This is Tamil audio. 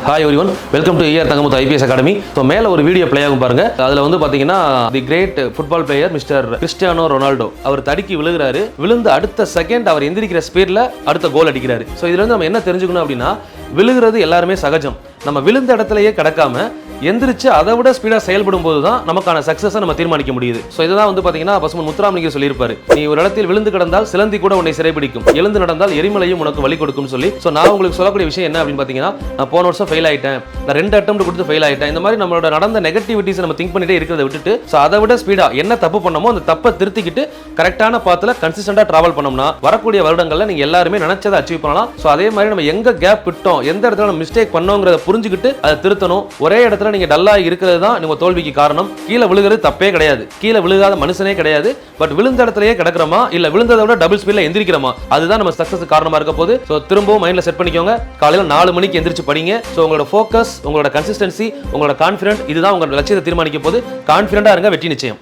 Hi everyone, welcome to AR Thangamuthu IPS academy. So மேலே ஒரு வீடியோ ப்ளே ஆகும் பாருங்க. அதில் வந்து பார்த்தீங்கன்னா the great football player mister Cristiano Ronaldo அவர் தடுக்கி விழுகிறாரு. விழுந்து அடுத்த செகண்ட் அவர் எந்திரிக்கிற ஸ்பீடில் அடுத்த கோல் அடிக்கிறாரு. ஸோ இதுல இருந்து நம்ம என்ன தெரிஞ்சுக்கணும் அப்படின்னா, விழுகிறது எல்லாருமே சகஜம். நம்ம விழுந்த இடத்துலயே கிடக்காம எந்திரிச்சு அதை விட ஸ்பீடாக செயல்படும் போது தான் நமக்கான சக்ஸஸை நம்ம தீர்மானிக்க முடியுது. ஸோ இதுதான் வந்து பார்த்தீங்கன்னா பசுமன் முத்துராமலிங்கர் சொல்லியிருப்பாரு, நீ ஒரு இடத்தில் விழுந்து கிடந்தால் சிலந்தி கூட உன்னை சிறைபிடிக்கும், எழுந்து நடந்தால் எரிமலையும் உனக்கு வழி கொடுக்கும் சொல்லி. ஸோ நான் உங்களுக்கு சொல்லக்கூடிய விஷயம் என்ன அப்படின்னு பார்த்தீங்கன்னா, நான் போன வருஷம் ஃபெயில் ஆயிட்டேன், நான் 2 அட்டெம்ப்ட் கொடுத்து ஃபெயில் ஆயிட்டேன். இந்த மாதிரி நம்மளோட நடந்த நெகட்டிவிட்டிஸ் நம்ம திங்க் பண்ணிட்டே இருக்கிறத விட்டுட்டு, ஸோ அதை விட ஸ்பீடாக என்ன தப்பு பண்ணமோ அந்த தப்பை திருத்திக்கிட்டு கரெக்டான பாத்தில் கன்சிஸ்டண்டாக டிராவல் பண்ணோம்னா வரக்கூடிய வருடங்களில் நீங்கள் எல்லாருமே நினைச்சதை அச்சீவ் பண்ணலாம். ஸோ அதே மாதிரி நம்ம எங்க கேப் விட்டோம், எந்த இடத்துல நம்ம மிஸ்டேக் பண்ணோங்கிறத புரிஞ்சுக்கிட்டு அதை திருத்தணும். ஒரே இடத்துல நீங்க டல்லா இருக்கிறது தான் உங்க தோல்விக்கு காரணம். கீழே விழுகிறது தப்பே கிடையாது, கீழே விழுகாத மனுஷனே கிடையாது. பட் விழுந்த இடத்துலயே கிடக்கிறோமா இல்ல விழுந்ததை விட டபுள் ஸ்பீட்ல எந்திரிக்கிறோமா, அதுதான் நம்ம சக்சஸ் காரணமா இருக்க போது. ஸோ திரும்பவும் மைண்ட்ல செட் பண்ணிக்கோங்க, காலையில 4 மணிக்கு எந்திரிச்சு படிங்க. ஸோ உங்களோட ஃபோக்கஸ், உங்களோட கன்சிஸ்டன்சி, உங்களோட கான்ஃபிடன்ட், இதுதான் உங்களோட லட்சியத்தை தீர்மானிக்க போது. கான்ஃபிடண்டா இருங்க, வெற்றி நிச்சயம்.